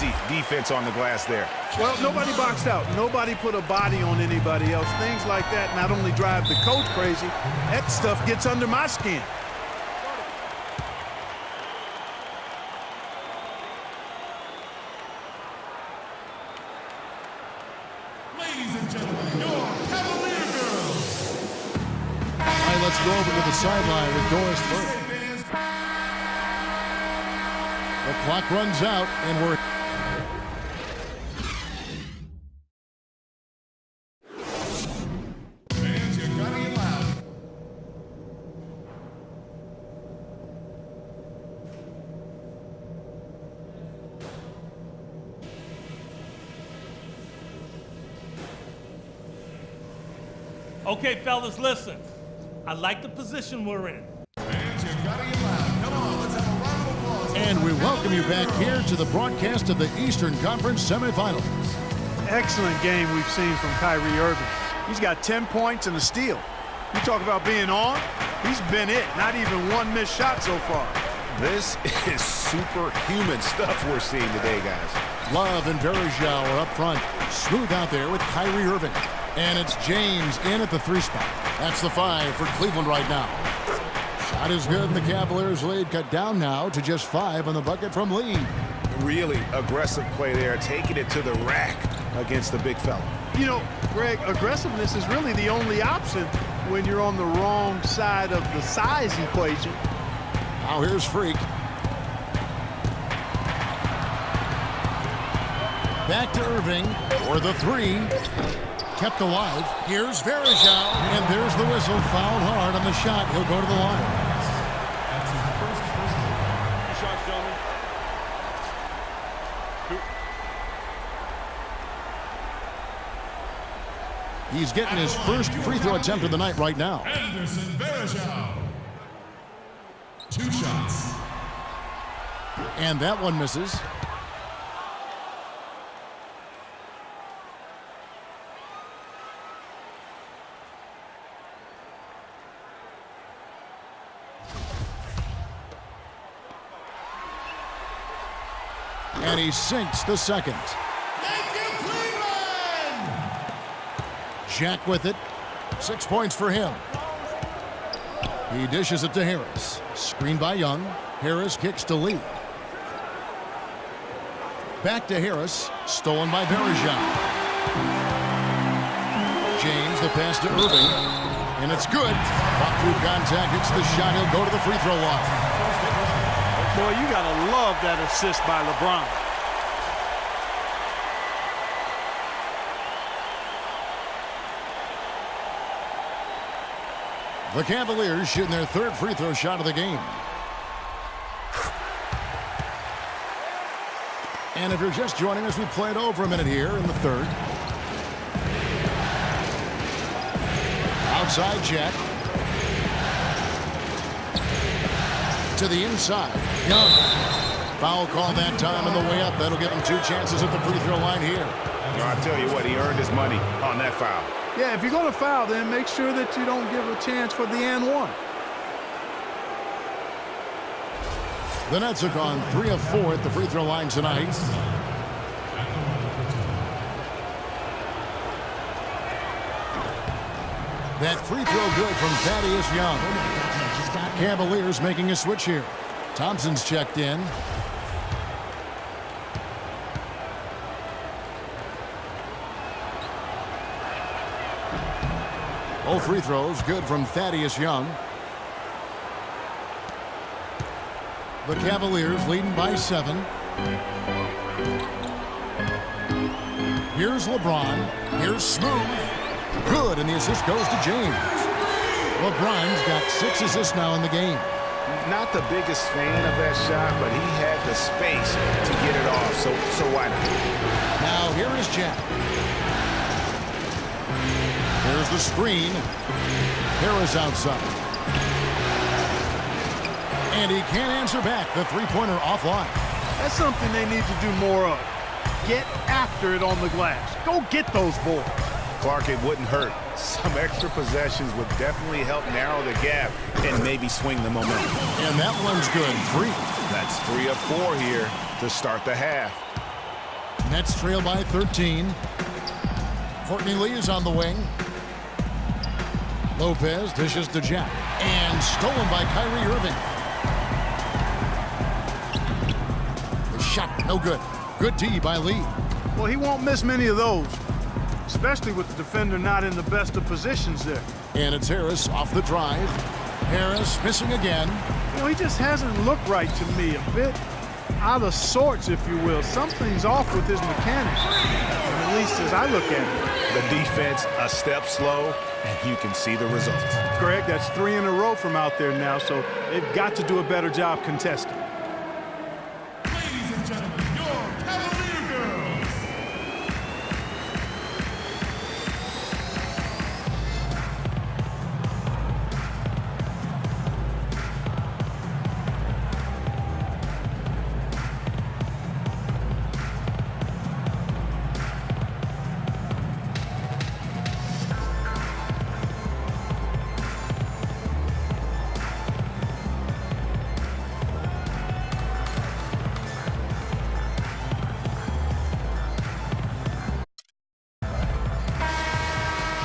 crazy defense on the glass there. Well, nobody boxed out. Nobody put a body on anybody else. Things like that not only drive the coach crazy, that stuff gets under my skin. Ladies and gentlemen, your Cavalier girls. All right, let's go over to the sideline with Doris Burke. The clock runs out, and we're... Fans, you gotta get loud. Okay, fellas, listen. I like the position we're in. Fans, you gotta get loud. Come on, let's have a round of applause. And we welcome you back here to the broadcast of the Eastern Conference semifinals. Excellent game we've seen from Kyrie Irving. He's got 10 points and a steal. You talk about being on, he's been it. Not even one missed shot so far. This is superhuman stuff we're seeing today, guys. Love and Verjao are up front. Smooth out there with Kyrie Irving. And it's James in at the 3 spot. That's the 5 for Cleveland right now. Shot is good, and the Cavaliers' lead cut down now to just 5 on the bucket from Lee. Really aggressive play there, taking it to the rack against the big fella. You know, Greg, aggressiveness is really the only option when you're on the wrong side of the size equation. Now here's Freak. Back to Irving for the 3. Kept alive. Here's Verjao, and there's the whistle. Fouled hard on the shot. He'll go to the line. He's getting his first free throw attempt of the night right now. Anderson Verjao. 2 shots. And that one misses. And he sinks the second. Thank you, Cleveland! Jack with it. 6 points for him. He dishes it to Harris. Screened by Young. Harris kicks to Lee. Back to Harris. Stolen by Verjao. James, the pass to Irving. And it's good. Pop through contact. Hits the shot. He'll go to the free throw line. Boy, you got to love that assist by LeBron. The Cavaliers shooting their 3rd free throw shot of the game. And if you're just joining us, we played over a minute here in the 3rd. Outside Jack. To the inside. Young. Foul call that time on the way up. That'll give him 2 chances at the free throw line here. I'll tell you what, he earned his money on that foul. Yeah, if you're going to foul, then make sure that you don't give a chance for the and 1. The Nets have gone 3 of 4 at the free throw line tonight. That free throw good from Thaddeus Young. Cavaliers making a switch here. Thompson's checked in. Both free throws good from Thaddeus Young. The Cavaliers leading by 7. Here's LeBron. Here's Smooth. Good, and the assist goes to James. LeBron's got 6 assists now in the game. Not the biggest fan of that shot, but he had the space to get it off, so why not? Now here is Jack. Here's the screen. Harris outside. And he can't answer back. The 3-pointer offline. That's something they need to do more of. Get after it on the glass. Go get those boards. Clark, it wouldn't hurt. Some extra possessions would definitely help narrow the gap and maybe swing the momentum. And that one's good. 3. That's 3 of 4 here to start the half. Nets trail by 13. Courtney Lee is on the wing. Lopez dishes to Jack. And stolen by Kyrie Irving. The shot, no good. Good D by Lee. Well, he won't miss many of those, especially with the defender not in the best of positions there. And it's Harris off the drive. Harris missing again. You know, he just hasn't looked right to me. A bit out of sorts, if you will. Something's off with his mechanics, at least as I look at it. The defense a step slow, and you can see the results. Greg, that's 3 in a row from out there now, so they've got to do a better job contesting. Ladies and gentlemen, your Cavalier girls.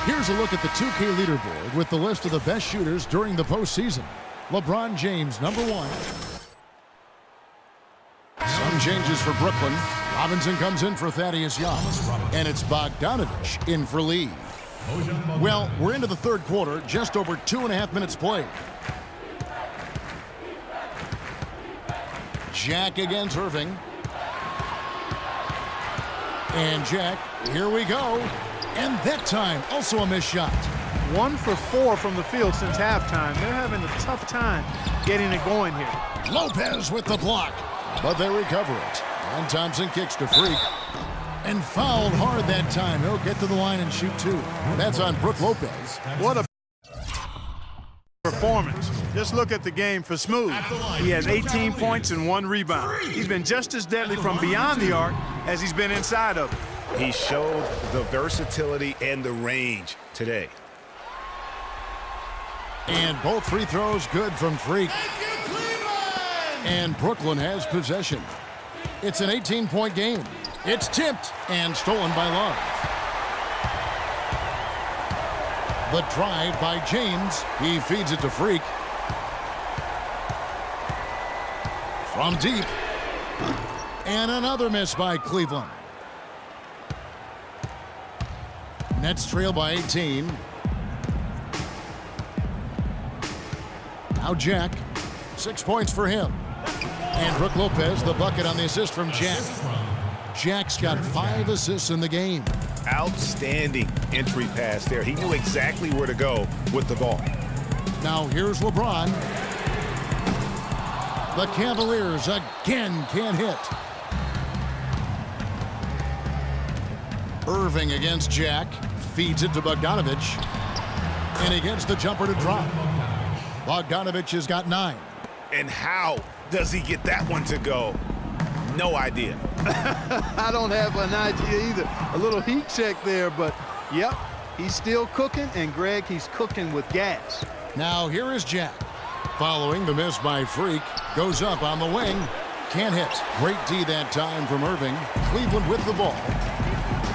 Here's a look at the 2K leaderboard with the list of the best shooters during the postseason. LeBron James, number 1. Some changes for Brooklyn. Robinson comes in for Thaddeus Young. And it's Bogdanovich in for Lee. Well, we're into the third quarter, just over 2.5 minutes played. Jack against Irving. And Jack, here we go. And that time, also a missed shot. 1 for 4 from the field since halftime. They're having a tough time getting it going here. Lopez with the block, but they recover it. And Thompson kicks to Freak. And fouled hard that time. He'll get to the line and shoot 2. That's on Brook Lopez. What a performance. Just look at the game for Smooth. He has 18 points and 1 rebound. He's been just as deadly from beyond the arc as he's been inside of it. He showed the versatility and the range today. And both free throws good from Freak. Thank you, Cleveland! And Brooklyn has possession. It's an 18-point game. It's tipped and stolen by Love. The drive by James. He feeds it to Freak. From deep. And another miss by Cleveland. Nets trail by 18. Now Jack. 6 points for him. And Brook Lopez, the bucket on the assist from Jack. Jack's got 5 assists in the game. Outstanding entry pass there. He knew exactly where to go with the ball. Now here's LeBron. The Cavaliers again can't hit. Irving against Jack. Feeds it to Bogdanovich. And he gets the jumper to drop. Bogdanovich has got 9. And how does he get that one to go? No idea. I don't have an idea either. A little heat check there, but yep, he's still cooking, and Greg, he's cooking with gas. Now here is Jack. Following the miss by Freak. Goes up on the wing. Can't hit. Great D that time from Irving. Cleveland with the ball.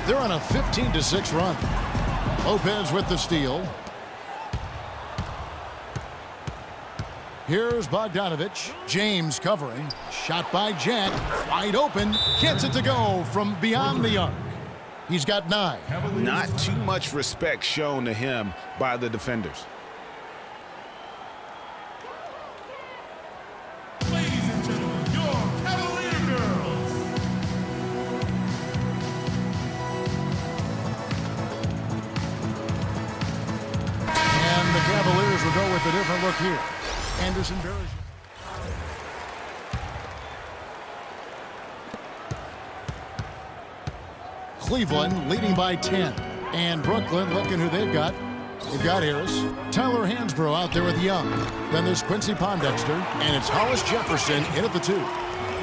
They're on a 15-6 run. Lopez with the steal. Here's Bogdanovich. James covering. Shot by Jack. Wide open. Gets it to go from beyond the arc. He's got 9. Not too much respect shown to him by the defenders. Ladies and gentlemen, your Cavalier girls. And the Cavaliers will go with a different look here. Anderson Barrage. Cleveland leading by 10. And Brooklyn looking who they've got. They've got Harris. Tyler Hansbrough out there with Young. Then there's Quincy Pondexter. And it's Hollis Jefferson in at the 2.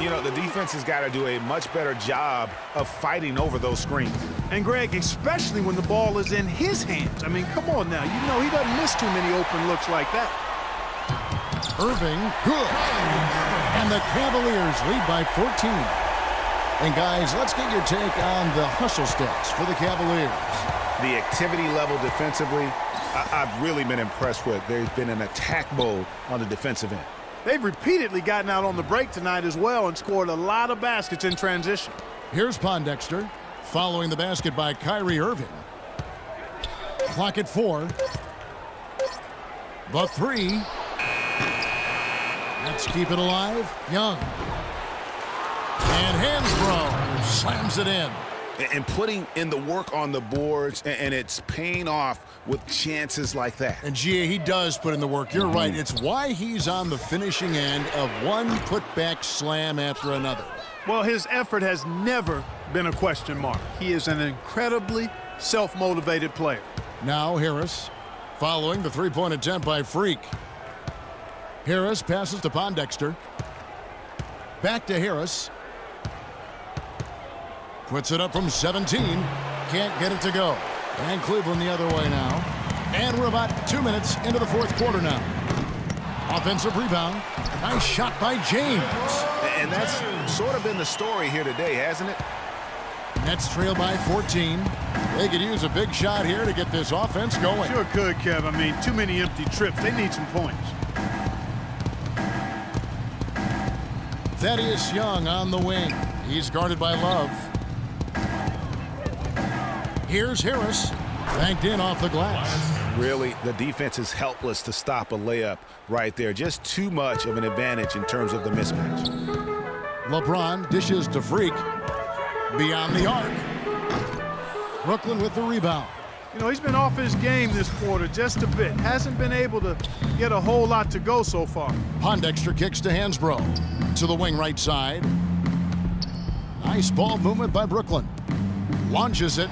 You know, the defense has got to do a much better job of fighting over those screens. And Greg, especially when the ball is in his hands. I mean, come on now. You know he doesn't miss too many open looks like that. Irving, good. And the Cavaliers lead by 14. And guys, let's get your take on the hustle stats for the Cavaliers. The activity level defensively, I've really been impressed with. There's been an attack mode on the defensive end. They've repeatedly gotten out on the break tonight as well and scored a lot of baskets in transition. Here's Pondexter following the basket by Kyrie Irving. Clock at 4. The 3. Let's keep it alive. Young. And Hansbrough slams it in. And putting in the work on the boards, and it's paying off with chances like that. And Gia, he does put in the work. You're right. It's why he's on the finishing end of one putback slam after another. Well, his effort has never been a question mark. He is an incredibly self-motivated player. Now Harris following the three-point attempt by Freak. Harris passes to Pondexter. Back to Harris. Puts it up from 17. Can't get it to go. And Cleveland the other way now. And we're about 2 minutes into the fourth quarter now. Offensive rebound. Nice shot by James. And that's sort of been the story here today, hasn't it? Nets trail by 14. They could use a big shot here to get this offense going. Sure could, Kev. I mean, too many empty trips. They need some points. Thaddeus Young on the wing. He's guarded by Love. Here's Harris. Banked in off the glass. Really, the defense is helpless to stop a layup right there. Just too much of an advantage in terms of the mismatch. LeBron dishes to Freak. Beyond the arc. Brooklyn with the rebound. You know, he's been off his game this quarter just a bit. Hasn't been able to get a whole lot to go so far. Pondexter kicks to Hansbrough. To the wing right side. Nice ball movement by Brooklyn. Launches it.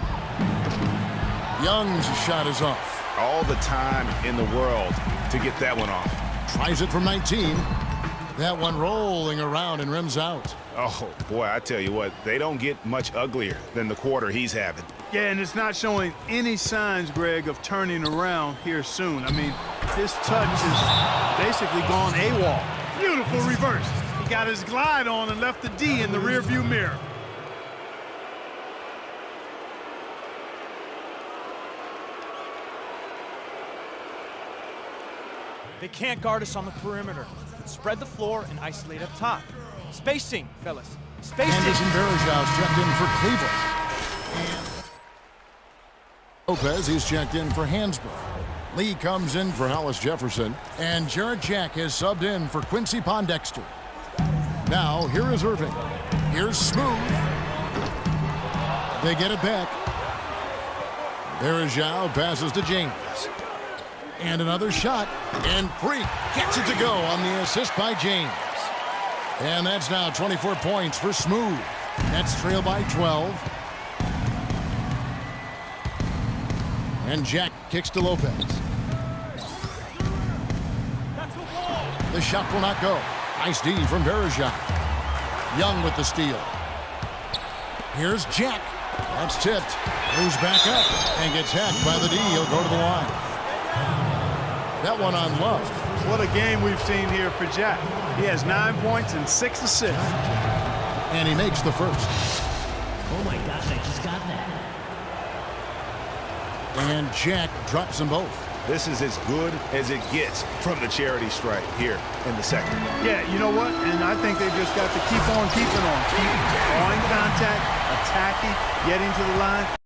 Young's shot is off. All the time in the world to get that one off. Tries it from 19. That one rolling around and rims out. Oh, boy, I tell you what, they don't get much uglier than the quarter he's having. Yeah, and it's not showing any signs, Greg, of turning around here soon. I mean, his touch is basically gone AWOL. Beautiful reverse. He got his glide on and left the D in the rearview mirror. They can't guard us on the perimeter. Spread the floor and isolate up top. Spacing, fellas. Spacing. Anderson Varejão's checked in for Cleveland. Lopez, he's checked in for Hansbrough. Lee comes in for Hollis Jefferson. And Jarrett Jack has subbed in for Quincy Pondexter. Now, here is Irving. Here's Smooth. They get it back. Varejão passes to James. And another shot. And Freak gets it to go on the assist by James. And that's now 24 points for Smooth. Nets trail by 12. And Jack kicks to Lopez. The shot will not go. Nice D from Varejão. Young with the steal. Here's Jack. That's tipped. Moves back up and gets hacked by the D. He'll go to the line. That one on Love. What a game we've seen here for Jack. He has 9 points and 6 assists. And he makes the first. Oh my gosh, I just got that. And Jack drops them both. This is as good as it gets from the charity stripe here in the second. Yeah, you know what? And I think they've just got to keep on keeping on. Keep drawing contact, attacking, getting to the line.